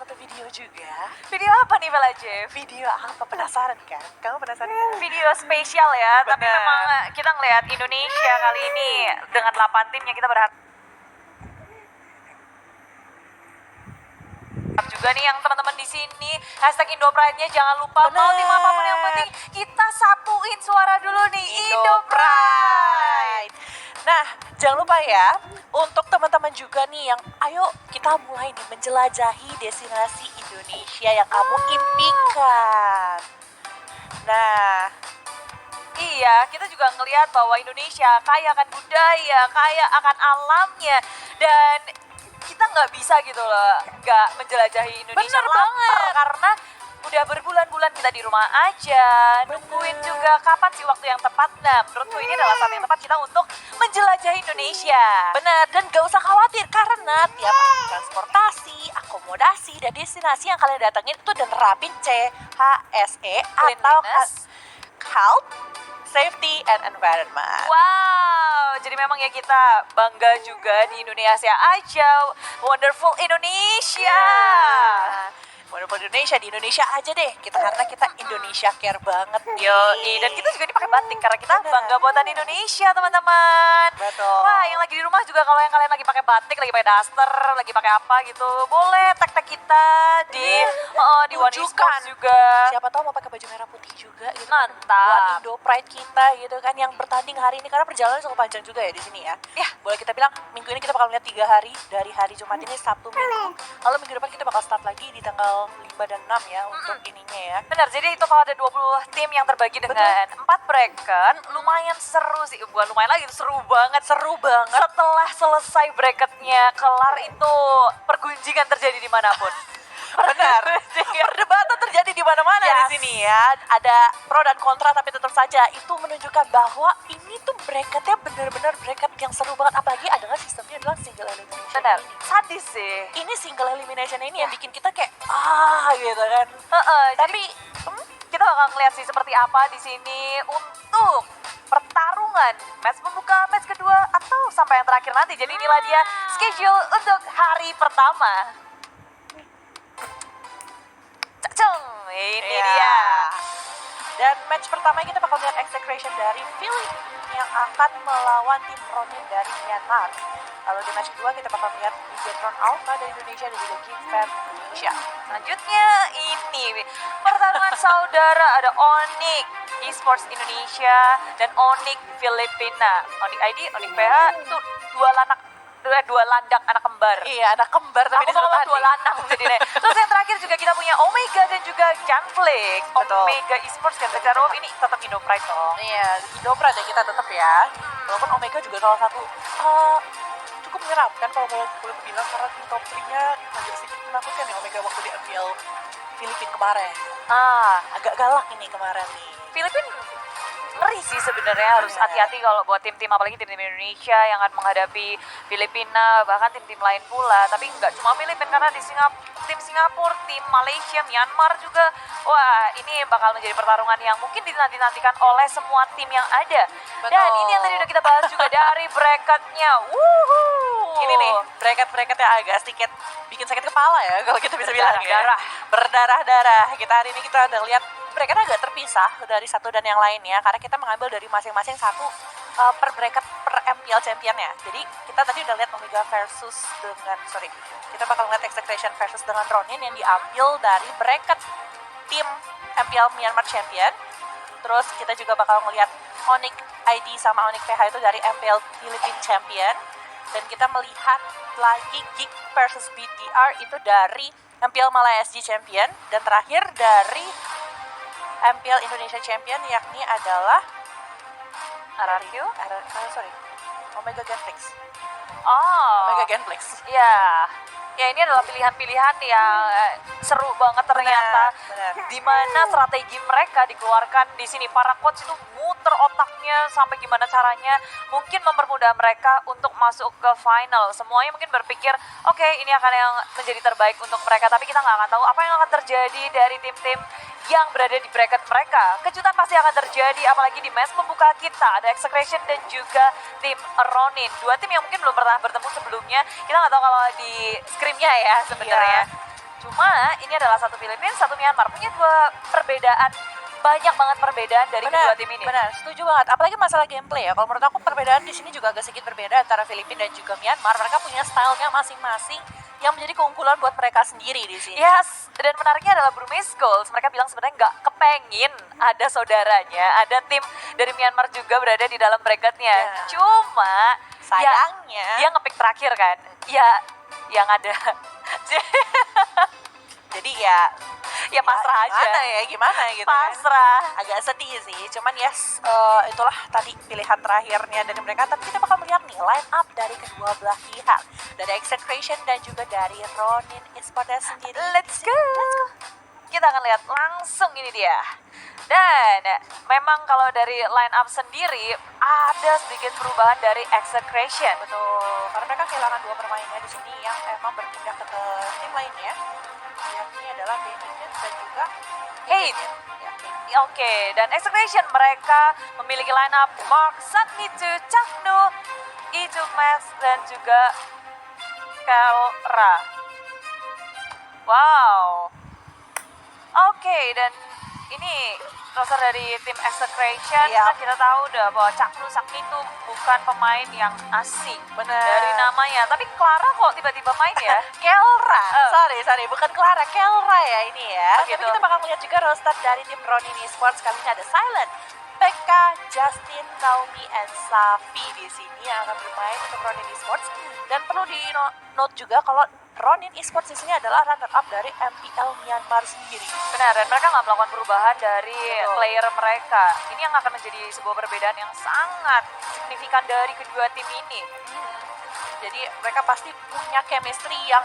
satu video juga. Video apa nih Bella Jeff? Video apa? Penasaran kan? Kamu penasaran kan? Video spesial ya, tapi Bener. memang kita ngelihat Indonesia kali ini dengan 8 tim yang kita berharap juga nih yang teman-teman di sini hashtag Indopride-nya jangan lupa Bener. mau tim apapun yang penting kita satuin suara dulu nih Indopride. Nah, jangan lupa ya, untuk teman-teman juga nih yang ayo kita mulai nih menjelajahi destinasi Indonesia yang kamu impikan. Nah, Iya, kita juga ngelihat bahwa Indonesia kaya akan budaya, kaya akan alamnya, dan kita nggak bisa gitu loh, nggak menjelajahi Indonesia. Bener banget. Karena udah berbulan-bulan kita di rumah aja, nungguin juga kapan sih waktu yang tepat. Nah, menurutku ini adalah saat yang tepat kita untuk menjelajahi Indonesia. benar, dan gak usah khawatir karena tiap transportasi, akomodasi, dan destinasi yang kalian datengin itu udah nerapin CHSE atau Cleanliness. Health, Safety, and Environment. Wow, jadi memang ya kita bangga juga di Indonesia aja, wonderful Indonesia. Wonderful Indonesia, di Indonesia aja deh kita, karena kita Indonesia care banget nih. Yoi, dan kita juga ini pakai batik karena kita Bener. bangga buatan Indonesia teman-teman. Betul. Wah, yang lagi di rumah juga kalau yang kalian lagi pakai batik, lagi pakai daster, lagi pakai apa gitu, boleh tag-tag kita di di One Tunjukkan. Esports juga. Siapa tahu mau pakai baju merah putih juga gitu. Mantap. Buat Indo Pride kita gitu kan yang bertanding hari ini, karena perjalanan cukup panjang juga ya di sini ya. Ya. Boleh kita bilang minggu ini kita bakal lihat 3 hari, dari hari Jumat ini Sabtu Minggu. Lalu minggu depan kita bakal start lagi di tanggal 5 dan 6 ya untuk ininya ya. Benar, jadi total ada 20 tim yang terbagi dengan 4 bracket. Lumayan seru sih, bukan lumayan lagi, seru banget. Seru banget. Setelah selesai bracketnya kelar itu pergunjingan terjadi dimanapun. Benar. Perdebatan terjadi di mana-mana Yes. di sini ya. Ada pro dan kontra, tapi tetap saja itu menunjukkan bahwa ini tuh bracketnya benar-benar bracket yang seru banget. Apalagi adalah sistemnya adalah single elimination. Benar, ini. sadis sih. Ini single elimination ini Ya. yang bikin kita kayak gitu kan. Tapi kita bakal ngeliat sih seperti apa di sini untuk pertarungan match pembuka, match kedua, atau sampai yang terakhir nanti. Jadi inilah dia schedule untuk hari pertama. Cacung, ini Iya. dia. Dan match pertama kita bakal lihat execution dari Filipina yang akan melawan tim Ronin dari Myanmar. Lalu di match kedua kita bakal lihat Bigetron Alpha dari Indonesia dan juga King Fan Indonesia. Selanjutnya ini pertarungan saudara, ada Onyx Esports Indonesia dan Onyx Filipina. Onyx ID, Onyx PH itu dua landak anak kembar. Iya, anak kembar tapi Aku disuruh malah tanding. dua lanang jadi deh. Terus yang terakhir juga kita punya Omega dan juga Gunflix. Betul. Omega Esports dan Tecarob ini tetap Indopride dong. Iya, Indoprat ya kita tetap ya. Walaupun Omega juga salah satu cukup menyeramkan kalau boleh bilang, karena di top 3-nya agak sedikit menakutkan ya Omega waktu di MPL Filipina kemarin. Agak galak ini kemarin nih. Filipina ngeri sih sebenarnya, harus Iya. hati-hati kalau buat tim-tim, apalagi tim-tim Indonesia yang akan menghadapi Filipina, bahkan tim-tim lain pula. Tapi nggak cuma Filipina, karena di tim Singapura, tim Malaysia, Myanmar juga. Wah, ini bakal menjadi pertarungan yang mungkin dinanti-nantikan oleh semua tim yang ada. Dan Betul. ini yang tadi udah kita bahas juga dari bracketnya. Wuhuu. Ini nih, bracket-bracketnya agak sedikit bikin sakit kepala ya kalau kita bisa bilang ya. Berdarah-darah. Berdarah-darah. Kita hari ini kita udah lihat bracketnya agak terpisah dari satu dan yang lainnya, karena kita mengambil dari masing-masing satu per bracket per MPL championnya. Jadi kita tadi udah lihat Omega versus dengan, kita bakal lihat Execration versus dengan Ronin yang diambil dari bracket tim MPL Myanmar Champion. Terus kita juga bakal ngelihat Onyx ID sama Onyx PH itu dari MPL Philippine Champion. Dan kita melihat lagi Geek versus BTR itu dari MPL Malaya SG Champion. Dan terakhir dari MPL Indonesia Champion yakni adalah RRQ? Omega Genflix. Oh. Omega Genflix. Ya, ini adalah pilihan-pilihan yang seru banget ternyata. Benar. Di mana strategi mereka dikeluarkan di sini, para coach itu muter otaknya sampai gimana caranya mungkin mempermudah mereka untuk masuk ke final. Semuanya mungkin berpikir, oke, ini akan yang menjadi terbaik untuk mereka, tapi kita nggak akan tahu apa yang akan terjadi dari tim-tim yang berada di bracket mereka. Kejutan pasti akan terjadi, apalagi di match pembuka kita ada Execration dan juga tim Ronin, dua tim yang mungkin belum pernah bertemu sebelumnya. Kita nggak tahu kalau di scrimnya ya sebenarnya. Cuman Karena ini adalah satu Filipina, satu Myanmar, punya dua perbedaan, banyak banget perbedaan dari kedua tim ini. Benar, setuju banget. Apalagi masalah gameplay ya. Kalau menurut aku perbedaan di sini juga agak sedikit berbeda antara Filipina dan juga Myanmar. Mereka punya stylenya masing-masing yang menjadi keunggulan buat mereka sendiri di sini. Yes, dan menariknya adalah Burmese Goals. Mereka bilang sebenarnya nggak kepengin ada saudaranya, ada tim dari Myanmar juga berada di dalam bracketnya. Ya. Cuma Sayangnya. dia ngepick terakhir kan. Ya, yang ada. Jadi ya Ya pasrah aja. gimana gitu kan. Pasrah. Agak sedih sih, cuman yes, itulah tadi pilihan terakhirnya dari mereka. Tapi kita bakal melihat nih line up dari kedua belah pihak, dari Execration dan juga dari Ronin Esports sendiri. Let's go. Kita akan lihat langsung ini dia. Dan memang kalau dari line up sendiri ada sedikit perubahan dari Execration. Betul, karena mereka kehilangan dua permainnya di sini yang emang berpindah ke tim lainnya, yakni adalah Benedict dan juga Hate. Ya, Oke, dan Execration mereka memiliki line up Mark, Satnitu, Chaknu, Itu Max, dan juga Kelra. Wow. Oke, dan ini roster dari tim Execration, Iya. kan kita tahu udah bahwa Chaknu Sakni itu bukan pemain yang asing Bener. dari namanya. Tapi Clara kok tiba-tiba main ya? Kelra, Oh. sorry, bukan Clara, Kelra ya ini ya. Oh, Tapi gitu. kita bakal melihat juga roster dari tim Ronin Esports. Kali ini ada Silent, Pekka, Justin, Naomi, and Safi di sini yang akan bermain untuk Ronin Esports. Dan perlu di note juga kalau Ronin Esports di sini adalah runner up dari MPL Myanmar sendiri. Benar, dan mereka nggak melakukan perubahan dari Betul. player mereka. Ini yang akan menjadi sebuah perbedaan yang sangat signifikan dari kedua tim ini. Jadi mereka pasti punya chemistry yang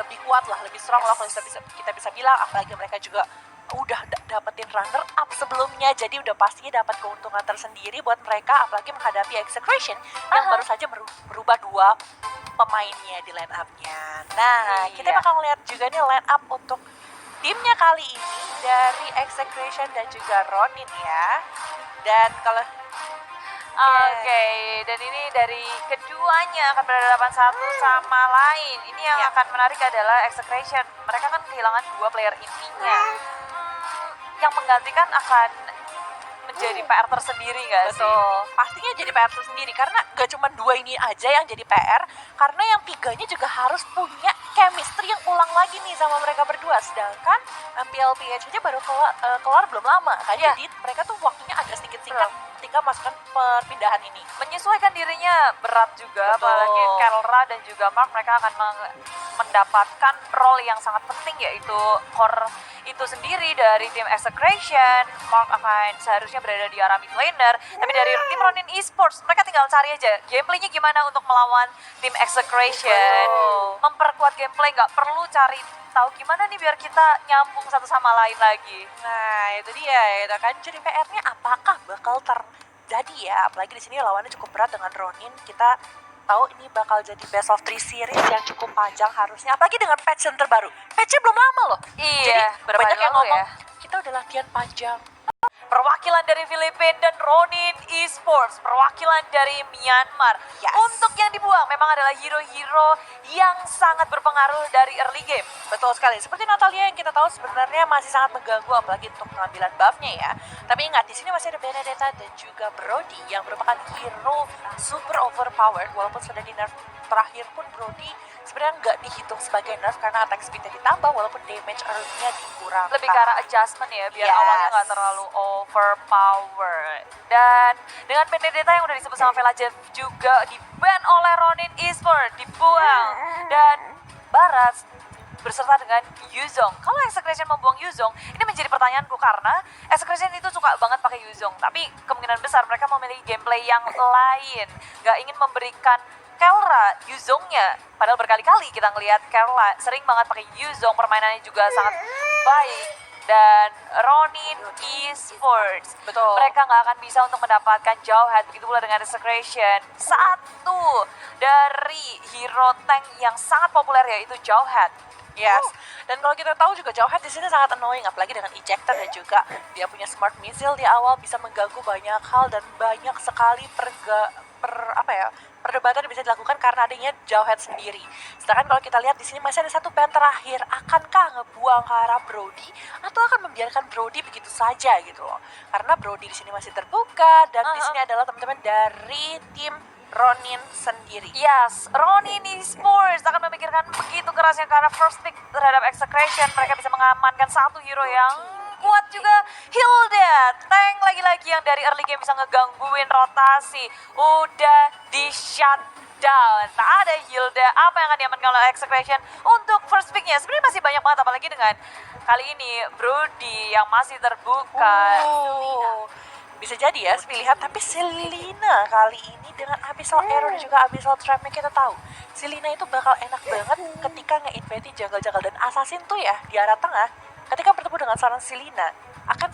lebih kuat lah, lebih strong lah kalau kita bisa bilang. Apalagi mereka juga udah dapetin runner up sebelumnya, jadi udah pastinya dapat keuntungan tersendiri buat mereka, apalagi menghadapi Execration yang baru saja merubah dua pemainnya di line up-nya. Nah, kita Iya. bakal ngeliat juga nih line up untuk timnya kali ini dari Execration dan juga Ronin ya. Dan kalau Oke, dan ini dari keduanya akan berhadapan satu sama lain. Ini yang Ya. akan menarik adalah Execration. Mereka kan kehilangan dua player intinya. Yang menggantikan akan menjadi PR tersendiri nggak sih? betul, pastinya jadi PR tersendiri karena gak cuma dua ini aja yang jadi PR, karena yang tiganya juga harus punya chemistry yang ulang lagi nih sama mereka berdua. Sedangkan MPLPH aja baru kelar belum lama kan, Iya. jadi mereka tuh waktunya agak sedikit singkat ketika masukkan perpindahan ini. Menyesuaikan dirinya berat juga, Betul. apalagi Kelra dan juga Mark, mereka akan mendapatkan role yang sangat penting, yaitu core itu sendiri dari tim Execration. Mark akan seharusnya berada di arah mid laner, tapi dari tim Ronin Esports mereka tinggal cari aja gameplaynya gimana untuk melawan tim Execration. Betul. Memperkuat gameplay, nggak perlu cari tahu gimana nih biar kita nyambung satu sama lain lagi. Nah, itu dia ya kan. Jadi PR-nya apakah bakal terjadi ya? Apalagi di sini lawannya cukup berat dengan Ronin. Kita tahu ini bakal jadi best of 3 series yang cukup panjang harusnya. Apalagi dengan patch yang terbaru. Patch-nya belum lama loh. Iya, Jadi berapa banyak hari yang lalu ngomong, ya? kita udah latihan panjang. Perwakilan dari Filipina dan Ronin Esports, perwakilan dari Myanmar. Yes. Untuk yang dibuang memang adalah hero-hero yang sangat berpengaruh dari early game. Betul sekali. Seperti Natalia yang kita tahu sebenarnya masih sangat mengganggu apalagi untuk pengambilan buff-nya ya. Tapi ingat, di sini masih ada Benedetta dan juga Brody yang merupakan hero super overpowered. Walaupun sudah di nerf terakhir pun Brody sebenarnya nggak dihitung sebagai nerf karena attack speed-nya ditambah walaupun damage early-nya dikurangkan. Lebih ke arah adjustment ya, biar Yes. awalnya nggak terlalu overpowered. Dan dengan Benedetta yang udah disebut sama Velajev juga di-ban oleh Ronin Esports, dibuang. Dan Barat berserta dengan Yuzong. Kalau Execration membuang Yuzong, ini menjadi pertanyaanku karena Execration itu suka banget pakai Yuzong, tapi kemungkinan besar mereka memiliki gameplay yang lain. Gak ingin memberikan Kelra Yuzongnya, padahal berkali-kali kita ngelihat Kelra sering banget pakai Yuzong, permainannya juga sangat baik. Dan Ronin Esports, Betul. mereka nggak akan bisa untuk mendapatkan Jauhead, begitu pula dengan Execration. Satu dari hero tank yang sangat populer yaitu Jauhead. Yes. Dan kalau kita tahu juga Jauhead di sini sangat annoying, apalagi dengan ejector dan juga dia punya smart missile di awal bisa mengganggu banyak hal dan banyak sekali perdebatan yang bisa dilakukan karena adanya Jawhead sendiri. Sedangkan kalau kita lihat di sini masih ada satu band terakhir, akankah ngebuang ke arah Brody atau akan membiarkan Brody begitu saja gitu loh? Karena Brody di sini masih terbuka dan di sini adalah teman-teman dari tim Ronin sendiri. Yes, Ronin Esports akan memikirkan begitu kerasnya karena first pick terhadap Execration. Mereka bisa mengamankan satu hero yang kuat juga, Hilda. Tank lagi-lagi yang dari early game bisa ngegangguin rotasi. Udah di shutdown. Tak ada Hilda. Apa yang akan diamankan oleh Execration untuk first picknya? Sebenarnya masih banyak banget, apalagi dengan kali ini Brody yang masih terbuka. Bisa jadi ya pilihan, tapi Selena kali ini dengan Abyssal Arrow dan juga Abyssal Trapnya kita tahu Selena itu bakal enak banget ketika nge-invade jungle-jungle dan assassin tuh ya di arah tengah ketika bertemu dengan seorang Selena akan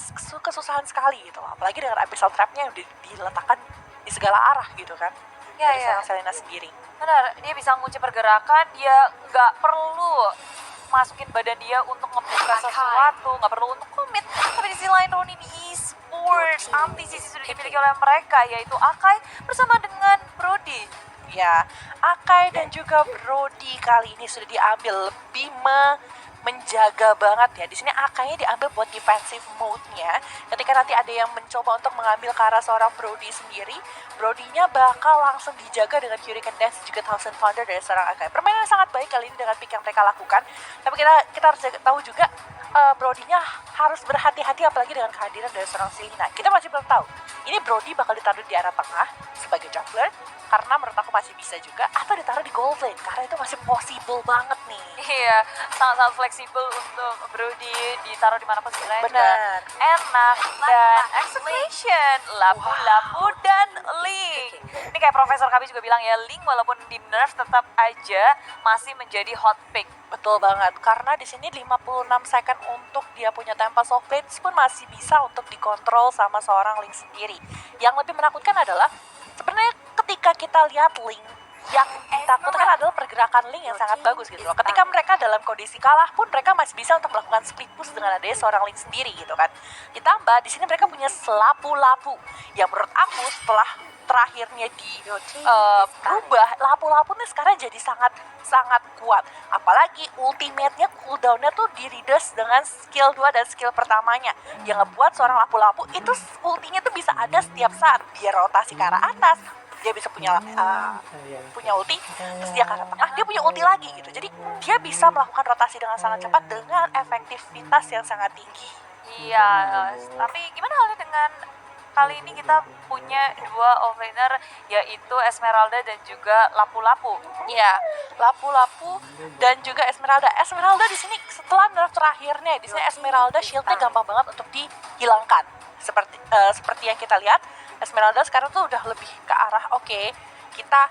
kesusahan sekali gitu loh. Apalagi dengan Abyssal Trapnya yang diletakkan di segala arah gitu kan dari seorang Selena sendiri. Benar, dia bisa ngunci pergerakan, dia nggak perlu masukin badan dia untuk ngebuka sesuatu, nggak perlu untuk komit. Tapi di sisi lain Ronin Esports, anti sisi sudah dimiliki oleh mereka, yaitu Akai bersama dengan Brody. Ya, Akai dan juga Brody kali ini sudah diambil lebih menjaga banget ya. Di sini Akainya diambil buat defensive mode-nya. Ketika nanti ada yang mencoba untuk mengambil ke arah seorang Brody sendiri, Brody-nya bakal langsung dijaga dengan Hurricane Dash juga Thousand Thunder dari seorang Akai. Permainan yang sangat baik kali ini dengan pick yang mereka lakukan. Tapi kita harus tahu juga Brody-nya harus berhati-hati apalagi dengan kehadiran dari seorang Selena. Kita masih belum tahu. Ini Brody bakal ditaruh di arah tengah sebagai jungler karena menurut aku masih bisa juga, atau ditaruh di gold lane karena itu masih possible banget nih. Iya, sangat-sangat fleksibel untuk Brody ditaruh dimanapun sebenarnya Benar. juga enak. Dan Execution, Lapu-Lapu dan Link. Ini kayak Profesor kami juga bilang ya, Link walaupun di nerf tetap aja masih menjadi hot pick. Betul banget, karena di sini 56 second untuk dia punya Tempest of Blades pun masih bisa untuk dikontrol sama seorang Link sendiri. Yang lebih menakutkan adalah sebenarnya ketika kita lihat Link, yang ditakutkan adalah pergerakan Link yang sangat bagus gitu loh. Ketika mereka dalam kondisi kalah pun mereka masih bisa untuk melakukan split push dengan adanya seorang Link sendiri gitu kan. Ditambah di sini mereka punya Lapu-Lapu yang menurut aku setelah terakhirnya berubah, Lapu-Lapu nih sekarang jadi sangat kuat. Apalagi ultimate-nya cooldown-nya tuh di reduce dengan skill 2 dan skill pertamanya. Yang ngebuat seorang Lapu-Lapu itu ultinya tuh bisa ada setiap saat. Dia rotasi ke arah atas, dia bisa punya ulti, terus dia ke arah tengah, dia punya ulti lagi gitu. Jadi dia bisa melakukan rotasi dengan sangat cepat dengan efektivitas yang sangat tinggi. Iya, tapi gimana halnya dengan kali ini kita punya dua offlaner yaitu Esmeralda dan juga Lapu-Lapu. Ya, Lapu-Lapu dan juga Esmeralda. Esmeralda di sini setelah nerf terakhirnya, di sini Esmeralda shieldnya gampang banget untuk dihilangkan. Seperti yang kita lihat, Esmeralda sekarang tuh udah lebih ke arah kita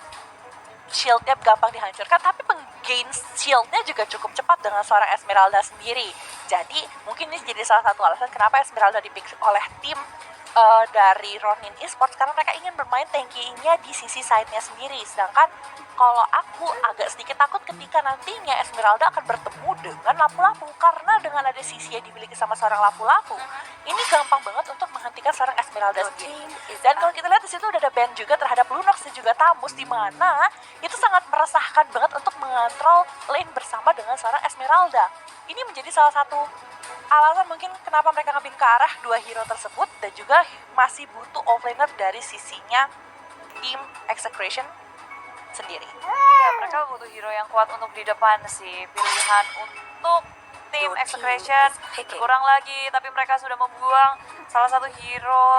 shieldnya gampang dihancurkan, tapi penggain shieldnya juga cukup cepat dengan seorang Esmeralda sendiri. Jadi mungkin ini jadi salah satu alasan kenapa Esmeralda dipick oleh tim dari Ronin Esports karena mereka ingin bermain tankinya di sisi side-nya sendiri. Sedangkan kalau aku agak sedikit takut ketika nantinya Esmeralda akan bertemu dengan Lapu-Lapu karena dengan ada sisi yang dimiliki sama seorang Lapu-Lapu, ini gampang banget untuk menghentikan seorang Esmeralda sendiri. Dan kalau kita lihat di situ udah ada ban juga terhadap Lunox dan juga Tamus, di mana itu sangat meresahkan banget untuk mengontrol lane bersama dengan seorang Esmeralda. Ini menjadi salah satu alasan mungkin kenapa mereka ngebin ke arah dua hero tersebut dan juga masih butuh offlaner dari sisinya tim Execration sendiri. Ya, mereka butuh hero yang kuat untuk di depan sih. Pilihan untuk tim Execration kurang lagi, tapi mereka sudah membuang salah satu hero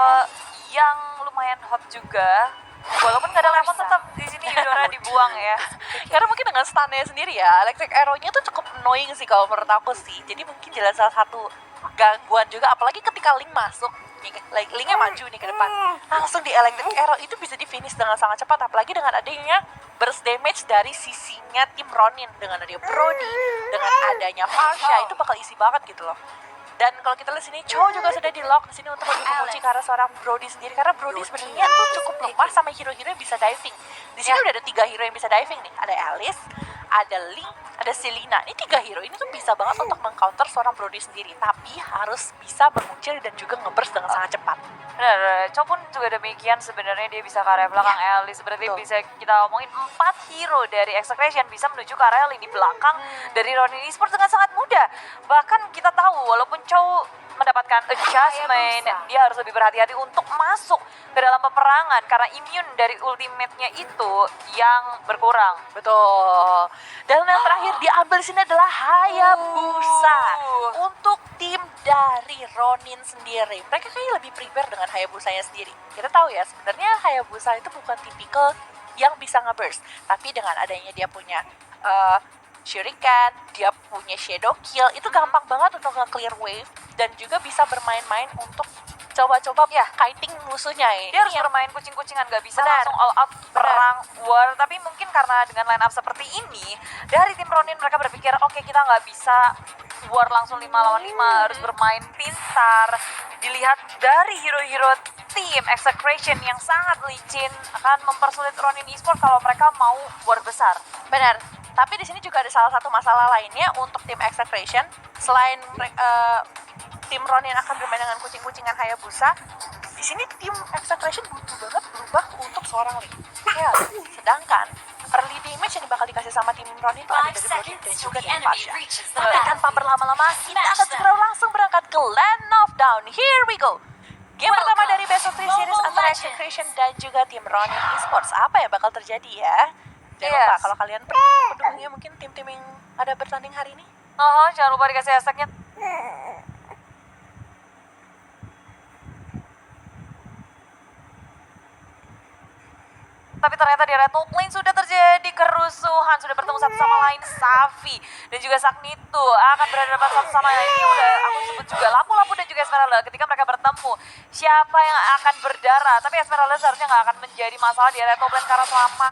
yang lumayan hot juga. Walaupun gak ada lemon tetap di sini Eudora dibuang ya. Karena mungkin dengan stunnya sendiri ya, Electric Arrow-nya tuh cukup annoying sih kalau menurut aku sih. Jadi mungkin jelas salah satu gangguan juga, apalagi ketika Link masuk nih, Linknya maju nih ke depan, langsung di Electric Arrow itu bisa di finish dengan sangat cepat, apalagi dengan adanya burst damage dari sisinya tim Ronin, dengan adanya Brody, dengan adanya Farsha, itu bakal isi banget gitu loh. Dan kalau kita lihat sini, Cho juga sudah di lock di sini untuk lebih mengunci ke arah seorang Brody sendiri, karena Brody sebenarnya tuh cukup lemah sama hero-hero yang bisa diving. Di sini udah ada 3 hero yang bisa diving nih. Ada Alice, ada Link, ada Selena. Ini 3 hero ini tuh bisa banget untuk meng-counter seorang Brody sendiri, tapi harus bisa mengucil dan juga nge-burst dengan sangat cepat. Benar, Chow pun juga demikian sebenarnya dia bisa ke area belakang Alice. Berarti betul. bisa kita omongin 4 hero dari Execration bisa menuju ke area lini belakang dari Ronin Esports dengan sangat mudah. Bahkan kita tahu walaupun Chow mendapatkan adjustment, dia harus lebih berhati-hati untuk masuk ke dalam peperangan karena immune dari ultimate-nya itu yang berkurang. Betul. Dan yang terakhir diambil di sini adalah Hayabusa untuk tim dari Ronin sendiri. Mereka kayaknya lebih prepare dengan Hayabusanya sendiri. Kita tahu ya, sebenarnya Hayabusa itu bukan tipikal yang bisa nge-burst, tapi dengan adanya dia punya Shuriken, dia punya Shadow Kill, itu gampang banget untuk nge-clear wave dan juga bisa bermain-main untuk coba-coba kiting musuhnya ya. Dia harus bermain kucing-kucingan, gak bisa Benar. langsung all out perang war. Tapi mungkin karena dengan line up seperti ini, dari tim Ronin mereka berpikir, oke, kita gak bisa war langsung 5 lawan 5, harus bermain pintar. Dilihat dari hero-hero tim Execration yang sangat licin akan mempersulit Ronin Esports kalau mereka mau war besar. Benar. Tapi di sini juga ada salah satu masalah lainnya untuk tim Execration. Selain tim Ronin akan bermain dengan kucing-kucingan Hayabusa, di sini tim Execration butuh banget berubah untuk seorang Link. Ya, sedangkan early damage yang bakal dikasih sama tim Ronin itu ada dari Brody dan juga dari Pasha. Tapi tanpa berlama-lama, kita akan segera langsung berangkat ke Land of Down. Here we go. Game pertama dari Best of 3 series antara Execration dan juga tim Ronin Esports. Apa yang bakal terjadi ya? Jangan lupa kalau kalian pendukungnya mungkin tim-tim yang ada bertanding hari ini. Oh, jangan lupa dikasih hashtagnya. Tapi ternyata di area top lane sudah terjadi kerusuhan, sudah bertemu satu sama lain. Safi dan juga Sagnito akan berhadapan satu sama lain. Ini udah aku sebut juga Lapu-Lapu dan juga Esmeralda. Ketika mereka bertemu, siapa yang akan berdarah? Tapi Esmeralda seharusnya nggak akan menjadi masalah di area top lane karena selama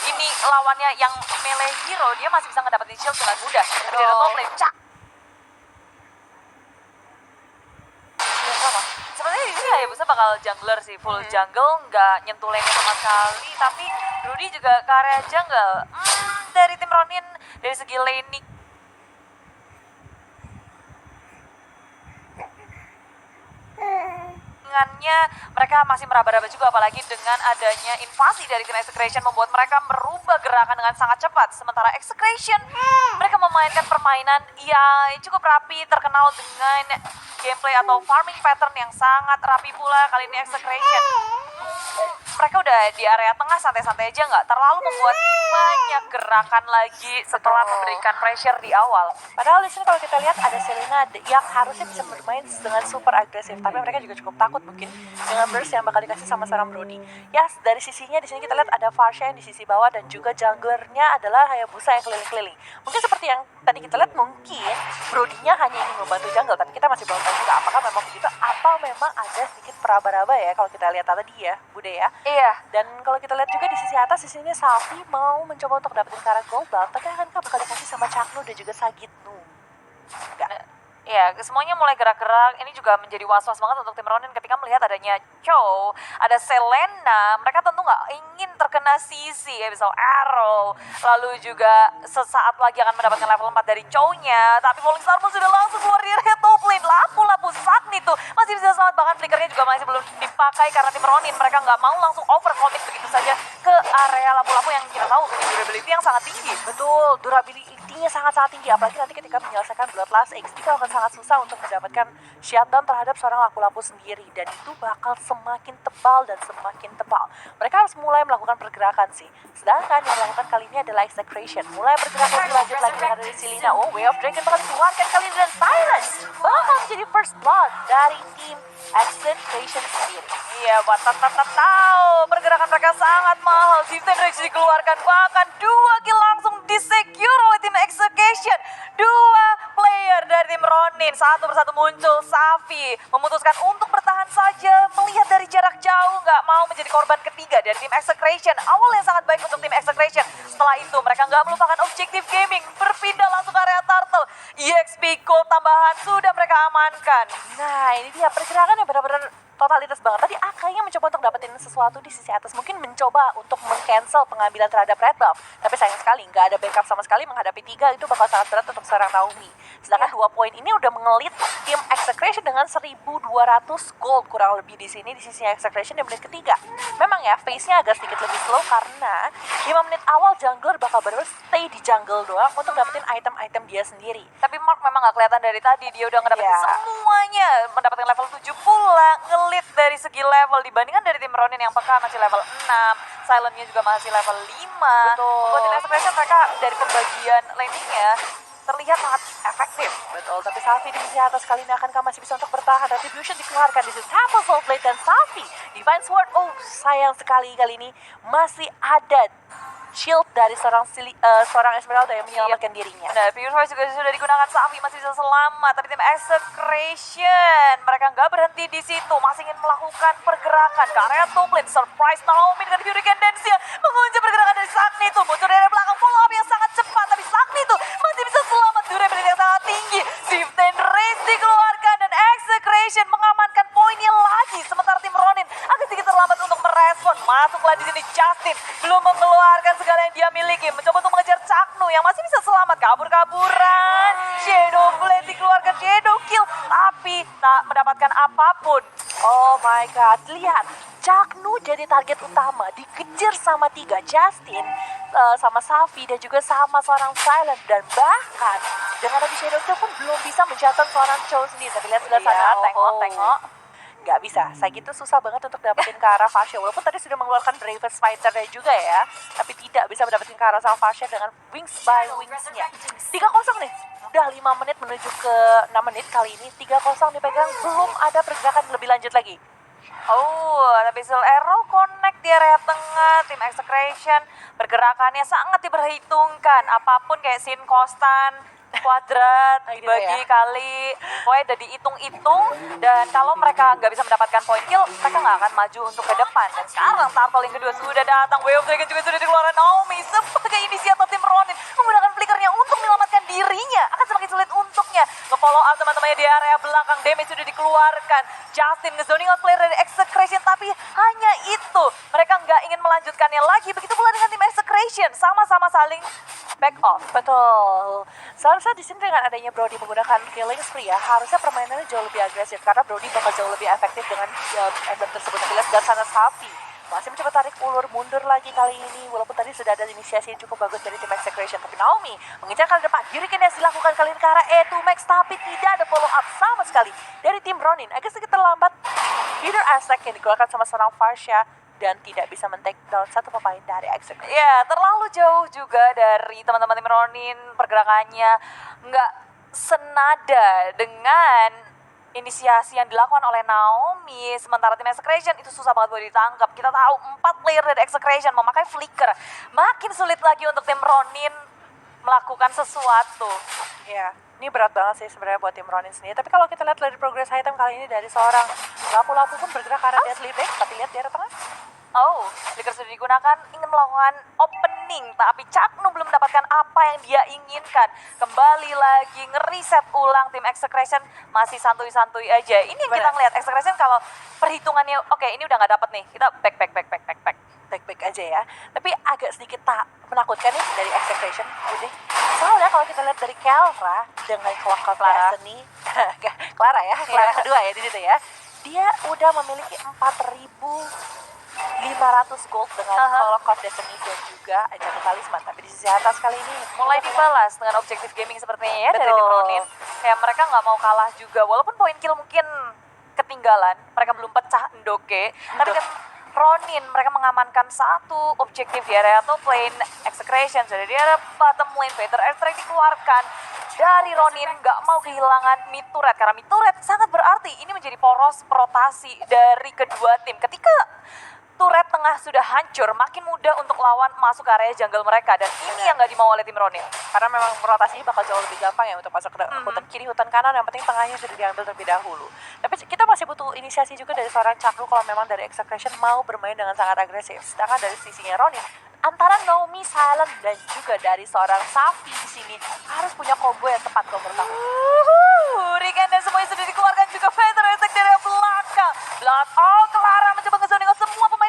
ini lawannya yang melee hero, dia masih bisa ngedapetin shield dengan mudah. Tapi di area top lane, sebenarnya ini Hayabusa bakal jungler sih, full jungle, nggak nyentuh lane sama sekali. Tapi Rudy juga ke area jungle. Dari tim Ronin, dari segi laning, mereka masih meraba-raba juga, apalagi dengan adanya invasi dari tim Execration membuat mereka merubah gerakan dengan sangat cepat. Sementara Execration, mereka memainkan permainan yang cukup rapi, terkenal dengan gameplay atau farming pattern yang sangat rapi pula. Kali ini Execration, mereka udah di area tengah santai-santai aja, nggak terlalu membuat banyak gerakan lagi setelah memberikan pressure di awal. Padahal di sini kalau kita lihat ada Selena yang harusnya bisa bermain dengan super agresif, tapi mereka juga cukup takut mungkin dengan burst yang bakal dikasih sama seorang Brody. Ya, dari sisinya di sini kita lihat ada Farsha yang di sisi bawah dan juga junglernya adalah Hayabusa yang keliling-keliling. Mungkin seperti yang tadi kita lihat, mungkin Brody-nya hanya ingin membantu jungle, tapi kita masih belum tahu juga apakah memang begitu atau memang ada sedikit peraba-raba ya kalau kita lihat tadi ya, Bude ya. Iya. Dan kalau kita lihat juga di sisi atas, di sini Safi mau mencoba untuk dapetin karat global, tapi akankah bakal dikasih sama Chaknu dan juga Sagitnu? Enggak. Ya, semuanya mulai gerak-gerak. Ini juga menjadi was-was banget untuk tim Ronin ketika melihat adanya Chow, ada Selena. Mereka tentu nggak ingin terkena CC, ya bisa Arrow. Lalu juga sesaat lagi akan mendapatkan level 4 dari Chow-nya. Tapi Falling Star pun sudah langsung keluar di area top lane. Lapu-Lapu Sagnito masih bisa selamat, bahkan flickernya juga masih belum dipakai karena tim Ronin. Mereka nggak mau langsung overcommit begitu saja ke area Lapu-Lapu yang kita tahu punya durability yang sangat tinggi. Betul, durability-nya sangat-sangat tinggi, apalagi nanti ketika menyelesaikan Bloodlust X, itu akan sangat susah untuk mendapatkan shutdown terhadap seorang Lapu-Lapu sendiri, dan itu bakal semakin tebal dan semakin tebal. Mereka harus mulai melakukan pergerakan sih. Sedangkan yang melakukan kali ini adalah Execration, mulai bergerak lebih lanjut lagi dengan dari Selena. Oh, Way of Dragon bakal dikeluarkan kali ini dan Silence bakal menjadi first blood dari tim Execration sendiri. Iya, buat tahu pergerakan mereka sangat mahal. Shifted Rex dikeluarkan, bahkan 2 kill langsung disecure oleh tim Execution. 2 player dari tim Ronin, satu persatu muncul. Safi memutuskan untuk bertahan saja, melihat dari jarak jauh, nggak mau menjadi korban ketiga dari tim Execution. Awal yang sangat baik untuk tim Execution. Setelah itu mereka nggak melupakan objektif gaming, berpindah langsung ke area Turtle. EXP Gold tambahan sudah mereka amankan. Nah, ini dia pergerakan yang benar-benar totalitas banget. Tadi Akainya mencoba untuk dapetin sesuatu di sisi atas, mungkin mencoba untuk meng-cancel pengambilan terhadap Red Buff. Tapi sayang sekali nggak ada backup sama sekali, menghadapi 3 itu bakal sangat berat untuk seorang Naomi. Sedangkan 2 poin ini udah mengelit tim Execration dengan 1.200 gold kurang lebih di sini di sisi Execration di menit ketiga. Memang ya pace-nya agak sedikit lebih slow karena 5 menit awal jungler bakal bener stay di jungle doang untuk dapetin item-item dia sendiri. Tapi Mark memang nggak kelihatan dari tadi, dia udah ngedapetin Iya. semuanya, mendapatkan level 7 pula, ngelit dari segi level dibandingkan dari tim Ronin yang peka masih level 6, Silentnya juga masih level 5. Betul. Buat tim Expression mereka dari pembagian laningnya terlihat sangat efektif. Betul, tapi Safi di sisi atas kali ini akankah masih bisa untuk bertahan? Retribution dikeluarkan di sisi Temple Soul Blade dan Safi Divine Sword. Oh, sayang sekali kali ini masih ada shield dari seorang Esmeralda yang menyelamatkan dirinya. Nah, Pure Voice juga sudah digunakan, Safi masih bisa selamat, tapi tim Execration mereka nggak berhenti di situ, masih ingin melakukan pergerakan ke area top lane. Surprise Naomi dengan Hurricane Dance-nya mengunci pergerakan dari Sakni itu, muncul dari belakang, follow up yang sangat cepat, tapi Sakni itu masih bisa selamat, durability yang sangat tinggi. Shift and Race dikeluarkan dan Execration mengamankan poinnya lagi, sementara tim Ronin agak sedikit terlambat untuk merespon. Masuklah di sini Justin, belum mengeluarkan segala yang dia miliki, mencoba untuk mengejar Chaknu yang masih bisa selamat, kabur-kaburan. Shadow Blade dikeluarkan, Shadow Kill, tapi tak mendapatkan apapun. Oh my god, lihat Chaknu jadi target utama, dikejar sama 3 Justin, sama Safi dan juga sama seorang Silent, dan bahkan dengan ada Shadow Kill pun belum bisa menjatuhkan seorang Cho sendiri. Tapi lihat sebelah sana, Tengok. nggak bisa. Saya gitu susah banget untuk dapetin ke arah Fasha. Walaupun tadi sudah mengeluarkan Bravest Fighter-nya juga ya, tapi tidak bisa mendapatkan ke arah sama Fasha dengan Wings by Wings-nya. 3-0 nih. Udah 5 menit menuju ke 6 menit kali ini. 3-0 dipegang, belum ada pergerakan lebih lanjut lagi. Oh, tapi Soul Arrow connect di area tengah, tim Execration pergerakannya sangat diperhitungkan. Apapun kayak Sin Kostan, kuadrat, Gitu dibagi ya. kali, pokoknya udah dihitung-hitung, dan kalau mereka nggak bisa mendapatkan poin kill, mereka nggak akan maju untuk ke depan. Dan sekarang Turtle yang kedua sudah datang, Way of Dragon juga sudah dikeluarkan. Naomi sebagai inisiator tim Ronin menggunakan flickernya untuk menyelamatkan dirinya, akan semakin sulit untuknya nge-follow up teman-temannya di area belakang. Damage sudah dikeluarkan, Justin nge-zoning out player dari Execration, tapi hanya itu, mereka nggak ingin melanjutkannya lagi. Begitu pula dengan tim Execration, sama-sama saling back off. Betul. Seharusnya di sini dengan adanya Brody menggunakan killing spree ya, harusnya permainannya jauh lebih agresif karena Brody bakal jauh lebih efektif dengan item tersebut. Tapi lihat dari sana Safi masih mencoba tarik ulur mundur lagi kali ini, walaupun tadi sudah ada inisiasi yang cukup bagus dari tim Execration. Tapi Naomi mengincar kali depan, Hurricane yang dilakukan kali ini ke arah E2 Max, tapi tidak ada follow up sama sekali dari tim Ronin. Agak sedikit terlambat, Feeder Aztec yang dikeluarkan sama seorang Farsha dan tidak bisa men-take down satu pemain dari Execration. Ya, terlalu jauh juga dari teman-teman tim Ronin, pergerakannya nggak senada dengan inisiasi yang dilakukan oleh Naomi. Sementara tim Execration itu susah banget buat ditangkap. Kita tahu 4 player dari Execration memakai flicker. Makin sulit lagi untuk tim Ronin melakukan sesuatu. Ya, ini berat banget sih sebenarnya buat tim Ronin sendiri. Tapi kalau kita lihat dari progress item kali ini dari seorang lampu-lampu pun bergerak ke arah Deadly Back. Tapi lihat di arah tengah. Oh, flicker sudah digunakan, ingin melakukan opening, tapi Chaknu belum mendapatkan apa yang dia inginkan. Kembali lagi ngereset ulang tim Execration, masih santuy-santuy aja. Ini yang kita ngeliat Execration kalau perhitungannya, oke ini udah nggak dapat nih, kita back. Baik-baik aja ya. Tapi agak sedikit tak menakutkan nih dari Execration. Udah. Soalnya kalau kita lihat dari Kelra dengan Clock Clara. Destiny, Clara ya, Clara kedua ya di situ ya. Dia udah memiliki 4.500 gold dengan Clock of Destiny dan juga ada talisman. Tapi di sisi atas kali ini Mulai dibalas dengan objektif gaming sepertinya ya dari tim Betul. Ronin. Kayak mereka nggak mau kalah juga, walaupun poin kill mungkin ketinggalan, mereka belum pecah Ndoke. Tapi kan Ronin mereka mengamankan satu objektif di area top lane. Execration sudah di area bottom lane. Peter Airstrike dikeluarkan dari Ronin, nggak mau kehilangan mid turret karena mid turret sangat berarti. Ini menjadi poros rotasi dari kedua tim. Ketika turret tengah sudah hancur, makin mudah untuk lawan masuk ke area jungle mereka, dan ini yang nggak dimau oleh tim Ronin. karena memang rotasinya bakal jauh lebih gampang ya untuk masuk ke hutan kiri, hutan kanan, yang penting tengahnya sudah diambil terlebih dahulu. Tapi kita masih butuh inisiasi juga dari seorang Chakru kalau memang dari Execration mau bermain dengan sangat agresif. Sedangkan dari sisinya Ronin, antara Naomi, Silent, dan juga dari seorang Safi di sini harus punya combo yang tepat kalau menurut aku. Hurricane dan semuanya sudah dikeluarkan juga. Feather attack dari belakang. Blood Clara mencoba nge-zoning out semua pemain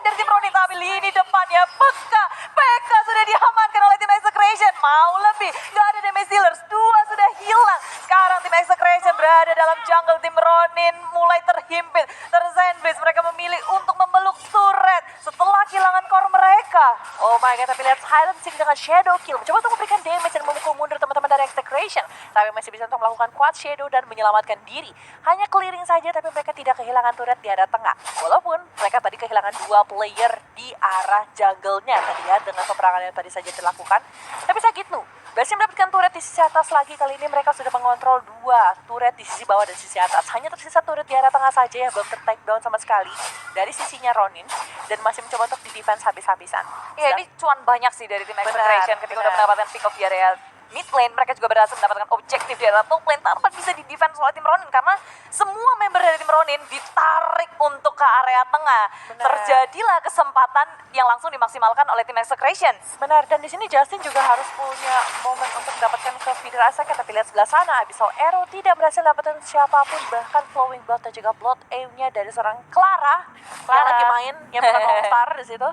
hanya PK sudah diamankan oleh tim Execration. Mau lebih, gak ada damage dealers, 2 sudah hilang. Sekarang tim Execration berada dalam jungle, tim Ronin mulai terhimpit, tersandwich. Mereka memilih untuk membeluk turret setelah kehilangan core mereka. Oh my god, tapi lihat silencing dengan shadow kill. Mencoba untuk memberikan damage dan memukul mundur teman-teman dari Execration. Tapi masih bisa untuk melakukan quad shadow dan menyelamatkan diri. Hanya clearing saja, tapi mereka tidak kehilangan turret di area tengah. Walaupun mereka tadi kehilangan 2 player di arah jungle-nya tadi ya, dengan peperangan yang tadi saja dilakukan. Tapi Sagitnu berhasil mendapatkan turret di sisi atas lagi. Kali ini mereka sudah mengontrol 2 turret di sisi bawah dan sisi atas. Hanya tersisa turret di area tengah saja yang belum ter-take down sama sekali dari sisinya Ronin. Dan masih mencoba untuk di-defense habis-habisan. Ya, ini cuan banyak sih dari tim Execration ketika udah mendapatkan pick off di area mid lane. Mereka juga berhasil mendapatkan objektif di area top lane tanpa bisa di-defense oleh tim Ronin. Karena semua member dari tim Ronin ditarik untuk ke area tengah. Benar. Terjadilah kesempatan yang langsung dimaksimalkan oleh tim Execration. Benar, dan di sini Justin juga harus punya momen untuk mendapatkan ke feeder Asaka. Tapi lihat sebelah sana, Abyssal Arrow tidak berhasil dapatkan siapapun. Bahkan Flowing Blood dan juga Blood aim-nya dari seorang Clara yang lagi main, yang bukan All-Star di situ.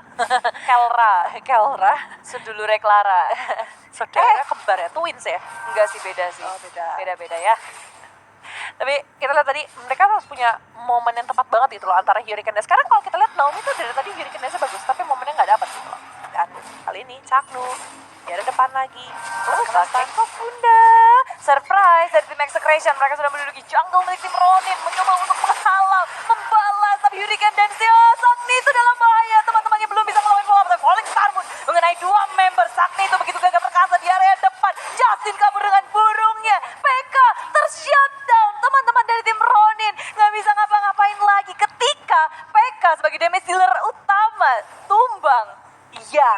Kelra. Sedulure Clara. Saudara kembar ya, twins ya. Enggak sih, beda sih. Oh, beda. Beda-beda ya. Tapi kita lihat tadi mereka harus punya momen yang tepat banget gitu loh antara Hurricane dan sekarang kalau kita lihat Naomi tuh dari tadi Hurricane Dance bagus tapi momennya nggak dapat gitu loh. Dan kali ini Chaknu di ada depan lagi. Pakai kok bunda. Surprise dari tim Execration. Mereka sudah menduduki jungle milik tim Ronin. Mencoba untuk menghalau, membalas. Tapi Hurricane Dance, Sakni itu dalam bahaya. Teman-temannya belum bisa melawan follow-up. Tapi Falling Star Moon mengenai 2 member. Sakni itu begitu gagah perkasa di area depan. Justin kabur dengan burungnya. PK tershutdown. Teman-teman dari tim Ronin nggak bisa ngapa-ngapain lagi ketika PK sebagai damage dealer utama tumbang. Iya,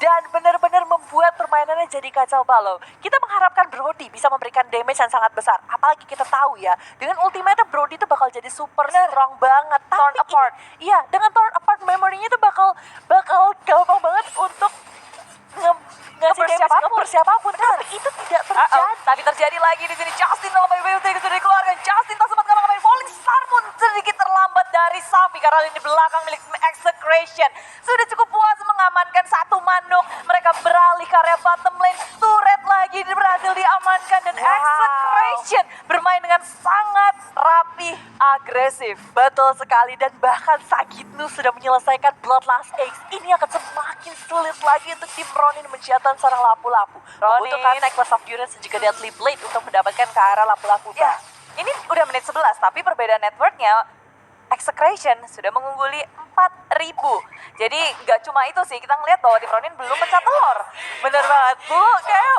dan benar-benar membuat permainannya jadi kacau balau. Kita mengharapkan Brody bisa memberikan damage yang sangat besar. Apalagi kita tahu ya, dengan ultimate Brody itu bakal jadi super strong banget. Torn apart. Iya, dengan torn apart memory-nya itu bakal gampang banget untuk ngasih damage ke siapapun. Tapi itu tidak terjadi. Tapi terjadi lagi di sini. Justin dalam BBUT sudah dikeluarkan. Justin tak sempat ngapa-ngapain. Falling Star Moon sedikit terlambat dari Safi karena ini belakang milik Execration. Sudah cukup puas mengamankan 1 manuk. Mereka beralih ke area bottom lane. Turret lagi berhasil diamankan dan Execration bermain dengan sangat rapi, agresif. Betul sekali, dan bahkan Sagitnu sudah menyelesaikan Bloodlust Eggs. Ini akan semakin sulit lagi untuk tim Ronin menjatuhkan seorang lapu-lapu. Membutuhkan Necklace of Durance dan juga Deadly Blade untuk mendapatkan ke arah lapu-lapu. Ya, ini udah menit 11, tapi perbedaan networknya Execration sudah mengungguli 4.000. Jadi nggak cuma itu sih, kita ngeliat bahwa tim Ronin belum pecah telur. Bener banget, Bu. Kayak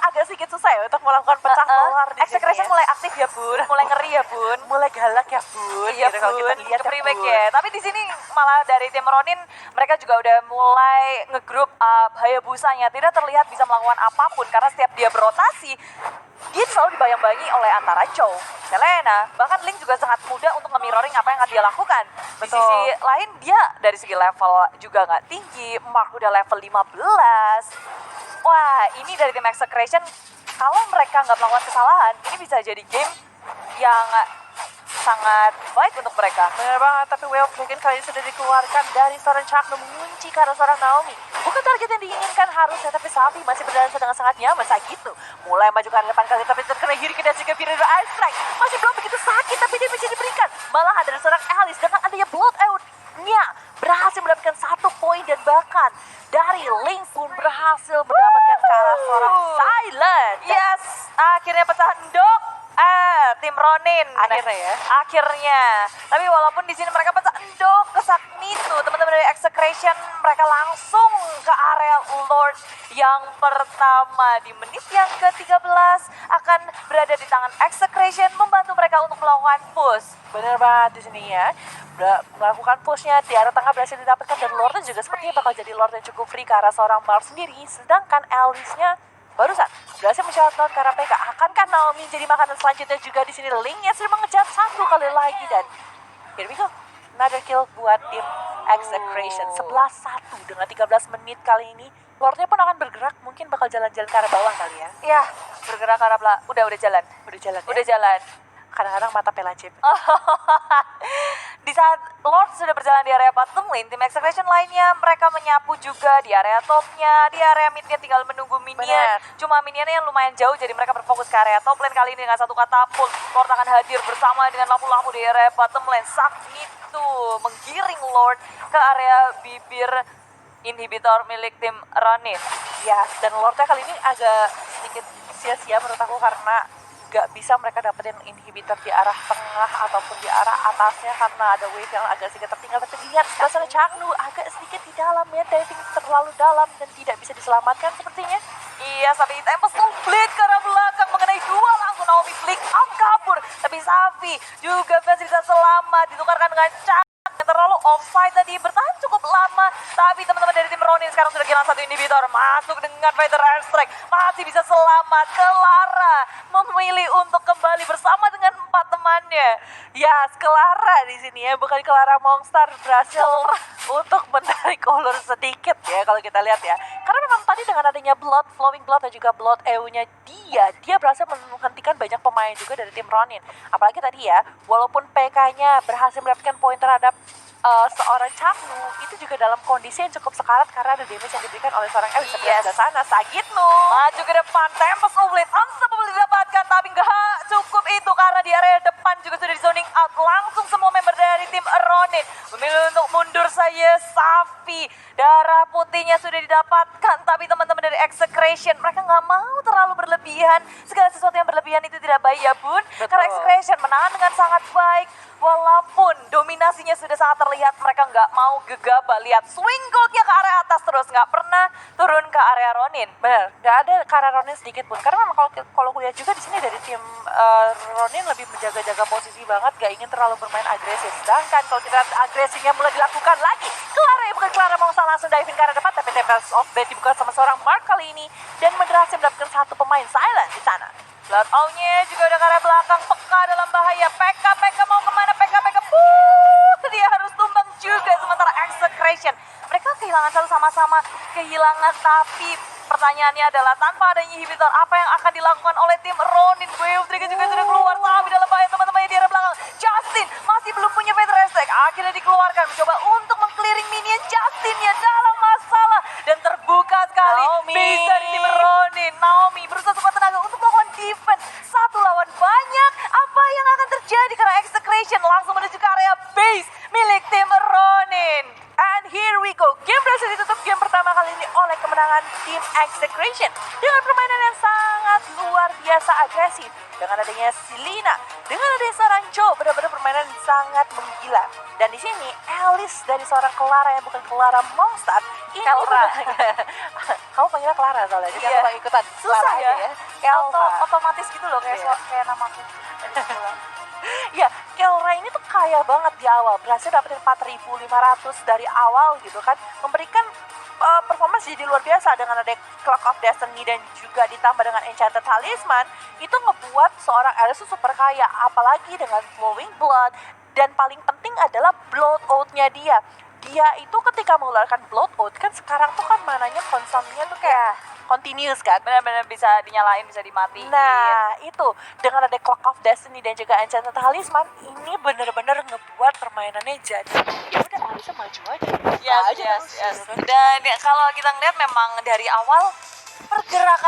agak sedikit susah ya untuk melakukan pecah telur di Execration sini ya. mulai aktif ya, Bun. Mulai ngeri ya, Bun. Mulai galak ya, Bun. Iya, Gitu, kalau kita Bun. lihat Ke-preback Bun. ya. Tapi di sini malah dari tim Ronin mereka juga udah mulai ngegroup up Hayabusanya. Tidak terlihat bisa melakukan apapun karena setiap dia berotasi, dia selalu dibayang-bayangi oleh antara Chow, Selena, bahkan Link juga sangat mudah untuk nge-mirroring apa yang akan dia lakukan. Di Betul. sisi lain dia dari segi level juga nggak tinggi, Mark udah level 15. Wah, ini dari tim Execration, kalau mereka nggak melakukan kesalahan, ini bisa jadi game yang sangat baik untuk mereka. Bener banget, tapi Way of Dragon kali ini sudah dikeluarkan dari seorang Chaknu mengunci ke arah seorang Naomi. Bukan target yang diinginkan harusnya, tapi Safi masih berjalan dengan sangat nyaman saat gitu. Mulai maju ke arah depan kali, tapi terkena Hurricane dan juga Piranha Ice Strike. Masih belum begitu sakit, tapi dia bisa diberikan. Malah ada seorang Alice dengan adanya Blood Out-nya berhasil mendapatkan 1 poin, dan bahkan dari Link pun berhasil mendapatkan ke arah seorang Silent. Yes, akhirnya pecah endok. Tim Ronin. Akhirnya ya. Akhirnya. Tapi walaupun di sini mereka pecah endok ke Sagnitu, teman-teman dari Execration mereka langsung ke area Lord yang pertama di menit yang ke-13 akan berada di tangan Execration membantu mereka untuk melakukan push. Bener banget di sini ya. Melakukan pushnya di arah tengah berhasil didapatkan, dan Lordnya juga sepertinya bakal jadi Lord yang cukup free ke arah seorang Mark sendiri. Sedangkan Alice-nya barusan berhasil men-shutdown ke arah PK. Akankah Naomi jadi makanan selanjutnya juga di sini? Link-nya sudah mengejar 1 kali lagi, dan here we go. Another kill buat tim Execration. 11-1 dengan 13 menit kali ini. Lordnya pun akan bergerak, mungkin bakal jalan-jalan ke arah bawah kali ya. Ya, bergerak ke arah udah jalan. Udah jalan ya? Udah jalan. kadang-kadang mata pelacip. Di saat Lord sudah berjalan di area bottom lane, tim Execution lainnya mereka menyapu juga di area topnya, di area midnya tinggal menunggu minion. Bener. Cuma minionnya yang lumayan jauh, jadi mereka berfokus ke area top lane kali ini dengan satu katapult. Lord akan hadir bersama dengan lampu-lampu di area bottom lane. Saat itu menggiring Lord ke area bibir inhibitor milik tim Ronin. Ya, dan Lordnya kali ini agak sedikit sia-sia menurut aku karena gak bisa mereka dapetin inhibitor di arah tengah ataupun di arah atasnya karena ada wave yang agak sedikit tertinggal. Tapi lihat sebelah sana Changnu agak sedikit di dalam ya, diving terlalu dalam dan tidak bisa diselamatkan sepertinya. Iya, tapi Tempest Blade ke arah belakang mengenai dua langsung Naomi flick up kabur. Tapi Safi juga masih bisa selamat, ditukarkan dengan yang terlalu offside tadi, bertahan cukup lama. Tapi teman-teman dari tim Ronin sekarang sudah kehilangan satu inhibitor, masuk dengan Fighter Airstrike, masih bisa selamat. Clara memilih untuk kembali bersama dengan 4 temannya. Ya, Clara di sini ya, bukan Clara Mongstar berhasil untuk menarik ulur sedikit ya kalau kita lihat ya. Karena memang tadi dengan adanya Blood, Flowing Blood dan juga Blood EU-nya dia berhasil menghentikan banyak pemain juga dari tim Ronin. Apalagi tadi ya, walaupun PK-nya berhasil mendapatkan poin terhadap seorang Changnu, itu juga dalam kondisi yang cukup sekarat karena ada damage yang diberikan oleh seorang Elise sebelah sana. Sagitnu maju ke depan, Tempest Blade unstoppable didapatkan, tapi nggak cukup itu karena di area depan juga sudah di zoning out. Langsung semua member dari tim Ronin memilih untuk mundur saja. Safi, darah putihnya sudah didapatkan, tapi teman-teman dari Execration mereka nggak mau terlalu berlebihan. Segala sesuatu yang berlebihan itu tidak baik ya bun. Betul. Karena Execration menahan dengan sangat baik. Walaupun dominasinya sudah sangat terlihat, mereka nggak mau gegabah. Lihat swing goldnya ke area atas terus, nggak pernah turun ke area Ronin. benar, nggak ada ke arah Ronin sedikit pun. Karena memang kalau kulihat juga di sini dari tim Ronin lebih menjaga-jaga posisi banget, gak ingin terlalu bermain agresif. Sedangkan kalau kita lihat agresinya mulai dilakukan lagi, Clara yang bukan Clara mau langsung diving ke arah depan, tapi Tempest of Blade dibuka sama seorang Mark kali ini dan berhasil mendapatkan satu pemain silent di sana. Blood Owl-nya juga udah ke arah belakang, peka dalam bahaya. PK mau kemana? PK dia harus tumbang juga. Sementara Execration mereka kehilangan satu sama-sama kehilangan, tapi pertanyaannya adalah tanpa adanya inhibitor apa yang akan dilakukan oleh tim Ronin? Wave Trigger juga sudah keluar, tapi dalam bahaya teman-temannya di arah belakang. Justin masih belum punya Fighter Airstrike, akhirnya dikeluarkan mencoba untuk meng-clearing minion. Justin ya dalam masalah dan terbuka sekali. Naomi. Bisa di tim Ronin. Naomi berusaha sekuat tenaga untuk melakukan defense satu lawan banyak. Apa yang akan terjadi karena Execration langsung menuju ke area base milik tim Ronin. And here we go. Game berhasil ditutup game pertama kali ini oleh kemenangan tim Execration dengan permainan yang sangat luar biasa agresif. Dengan adanya Selena, dengan adanya seorang Joe, benar-benar permainan sangat menggila. Dan di sini Alice dari seorang Clara yang bukan Clara Mongstar, ini Clara. kamu panggilnya Clara soalnya, jadi Iya. aku gak ikutan. Susah Clara ya. aja Clara. Otomatis gitu loh kayak Iya. kayak namaku. Ya, Clara ini tuh kaya banget di awal, berhasil dapetin 4.500 dari awal gitu kan, memberikan performance jadi luar biasa dengan ada Clock of Destiny dan juga ditambah dengan Enchanted Talisman, itu ngebuat seorang Alice tuh super kaya, apalagi dengan Flowing Blood, dan paling penting adalah Blood Oath-nya dia. Dia itu ketika mengeluarkan Blood Oath kan sekarang tuh kan mananya konsumnya tuh kayak continuous kan. Benar-benar bisa dinyalain, bisa dimatiin. Nah, itu dengan ada Clock of Destiny dan juga Enchanted Talisman, ini bener-bener ngebuat permainannya jadi ya udah Alice maju aja. Yes. Aja terus, yes. gitu kan. Dan ya, kalau kita ngeliat memang dari awal pergerakan